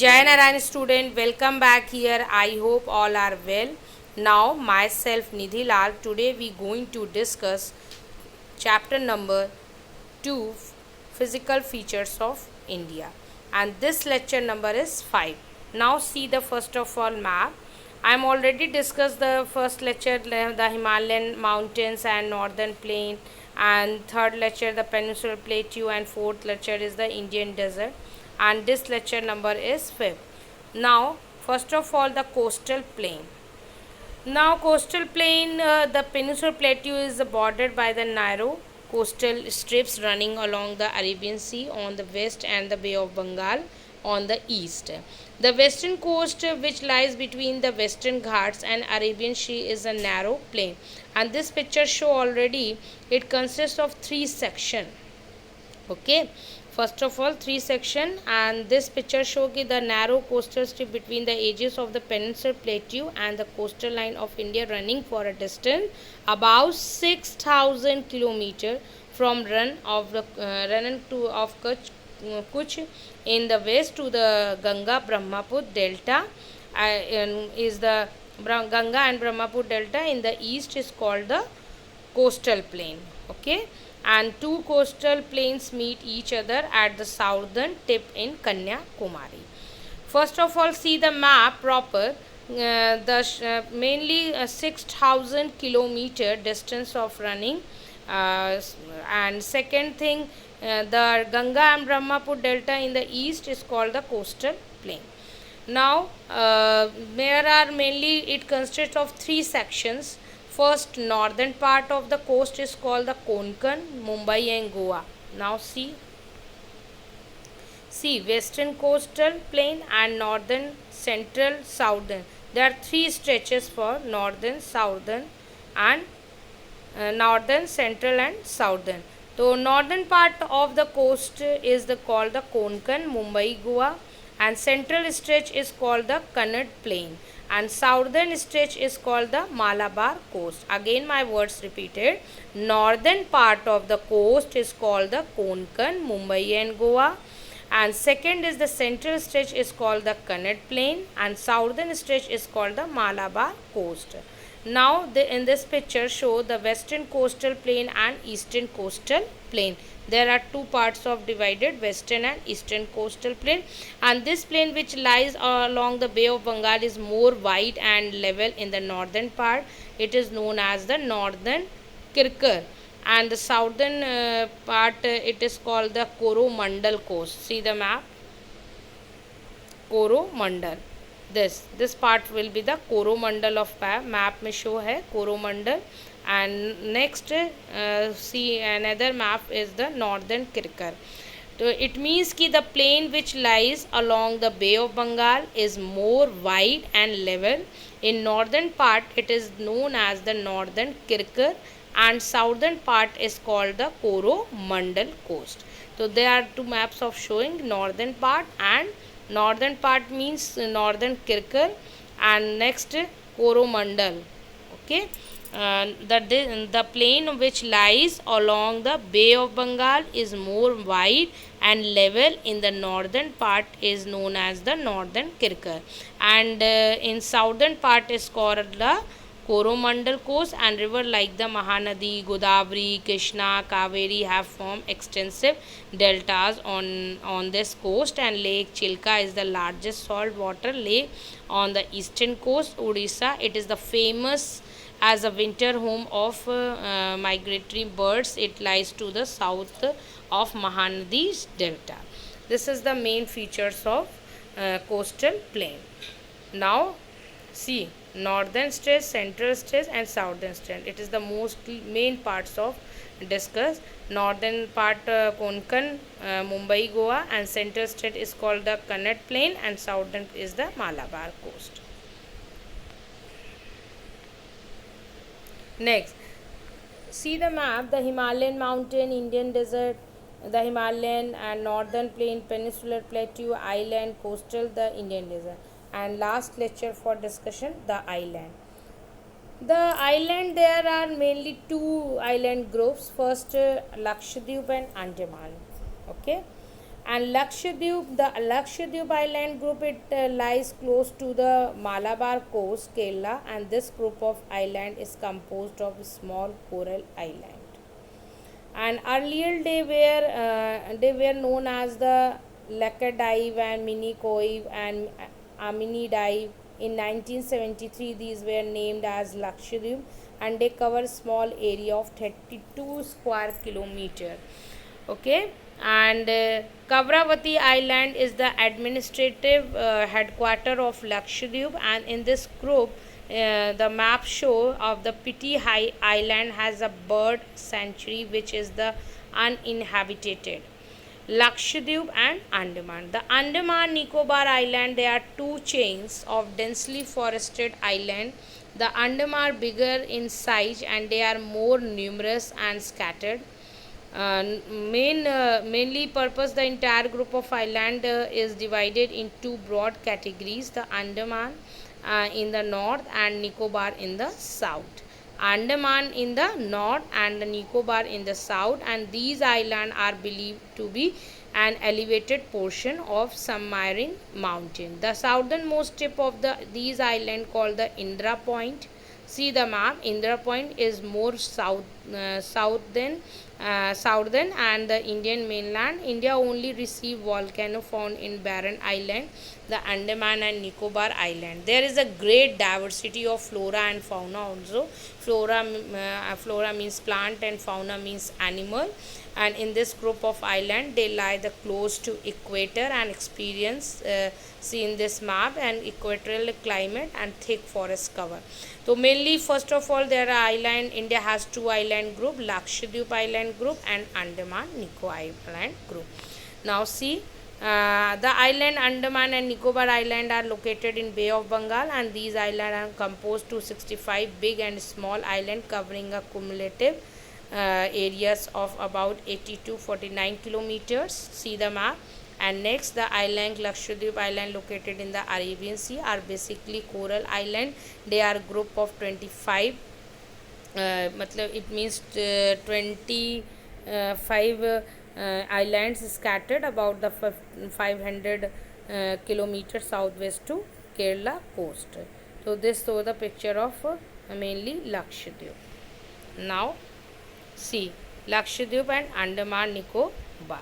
Jai Narayan student, welcome back here. I hope all are well. Now myself Nidhi Lal. Today we going to discuss chapter number 2, physical features of India, and this lecture number is 5. Now see the first of all map. I am already discussed the first lecture, the Himalayan mountains and northern plain, and third lecture the peninsular plateau, and fourth lecture is the Indian desert, and this lecture number is 5th. Now first of all the coastal plain. Now, coastal plain, the peninsular plateau is bordered by the narrow coastal strips running along the Arabian Sea on the west and the Bay of Bengal on the east. The western coast, which lies between the Western Ghats and Arabian Sea, is a narrow plain. And this picture show already it consists of three sections. Okay, first of all three section, and this picture show ki the narrow coastal strip between the edges of the peninsular plateau and the coastal line of India running for a distance about 6,000 kilometer from Rann to of Kutch in the west to the Ganga Brahmaputra delta, is the Ganga and Brahmaputra delta in the east is called the coastal plain. Okay, and two coastal plains meet each other at the southern tip in Kanyakumari. First of all, see the map proper. Mainly 6,000 kilometer distance of running, and second thing, the Ganga and Brahmaputra delta in the east is called the coastal plain. Now, there are mainly it consists of three sections. First, northern part of the coast is called the Konkan, Mumbai and Goa. Now see western coastal plain and northern, central, southern. There are three stretches for northern, southern, and northern, central, and southern. So northern part of the coast is called the Konkan, Mumbai, Goa, and central stretch is called the Kannada plain, and southern stretch is called the Malabar coast. Again my words repeated. Northern part of the coast is called the Konkan, Mumbai and Goa, and second is the central stretch is called the Kannada plain, and southern stretch is called the Malabar coast. Now in this picture show the western coastal plain and eastern coastal plain. There are two parts of divided western and eastern coastal plain, and this plain which lies along the Bay of Bengal is more wide and level in the northern part. It is known as the northern Kirkar, and the southern part it is called the Coromandel coast. See the map, Coromandel. This part will be the Coromandel of map में show है Coromandel, and next see another map is the northern Kirkar. So it means कि the plain which lies along the Bay of Bengal is more wide and level. In northern part it is known as the northern Kirkar, and southern part is called the Coromandel coast. So there are two maps of showing northern part, and northern part means northern Kirkar, and next Coromandel. Okay, the plain which lies along the Bay of Bengal is more wide and level in the northern part is known as the northern Kirkar, and in southern part is called the Coromandel coast, and river like the Mahanadi, Godavari, Krishna, Kaveri have formed extensive deltas on this coast, and Lake Chilka is the largest saltwater lake on the eastern coast, Odisha. It is the famous as a winter home of migratory birds. It lies to the south of Mahanadi's delta. This is the main features of coastal plain. Now see northern stretch, central stretch, and southern stretch. It is the most main parts of discuss. Northern part Konkan, Mumbai, Goa, and central stretch is called the Kannada plain, and southern is the Malabar coast. Next, see the map, the Himalayan mountain, Indian desert, the Himalayan and northern plain, peninsular plateau, island, coastal, the Indian desert. And last lecture for discussion, the island. The island, there are mainly two island groups. First, Lakshadweep and Andaman. Okay, And Lakshadweep, the Lakshadweep island group, it lies close to the Malabar coast, Kerala, and this group of island is composed of small coral island. And earlier they were known as the Laccadive and Minicoive and Aminidive. In 1973, these were named as Lakshadweep, and they cover a small area of 32 square kilometer. Okay, and Kavravati Island is the administrative headquarter of Lakshadweep, and in this group the map show of the Piti High Island has a bird sanctuary which is the uninhabited. Lakshadweep and Andaman. The Andaman Nicobar Island, there are two chains of densely forested island. The Andaman bigger in size and they are more numerous and scattered. Mainly purpose, the entire group of island is divided in two broad categories: the Andaman in the north and Nicobar in the south. Andaman in the north and the Nicobar in the south, and these islands are believed to be an elevated portion of submarine mountain. The southernmost tip of these islands, called the Indra Point. See the map. Indra Point is more southern and the Indian mainland. India only receive volcano found in barren island, the Andaman and Nicobar Island. There is a great diversity of flora and fauna also. Flora means plant and fauna means animal. And in this group of island, they lie the close to equator and experience see in this map and equatorial climate and thick forest cover. So mainly, first of all, there are island. India has two island group: Lakshadweep Island group and Andaman Nicobar Island group. Now see, the island Andaman and Nicobar Island are located in Bay of Bengal, and these islands are composed to 65 big and small islands covering a cumulative areas of about 80 to 49 kilometers. See the map. And next, the island Lakshadweep Island located in the Arabian Sea are basically coral island. They are group of 25 it means 25 islands scattered about the 500 kilometers southwest to Kerala coast. So this was the picture of mainly Lakshadweep. Now see Lakshadweep and Andaman Nicobar.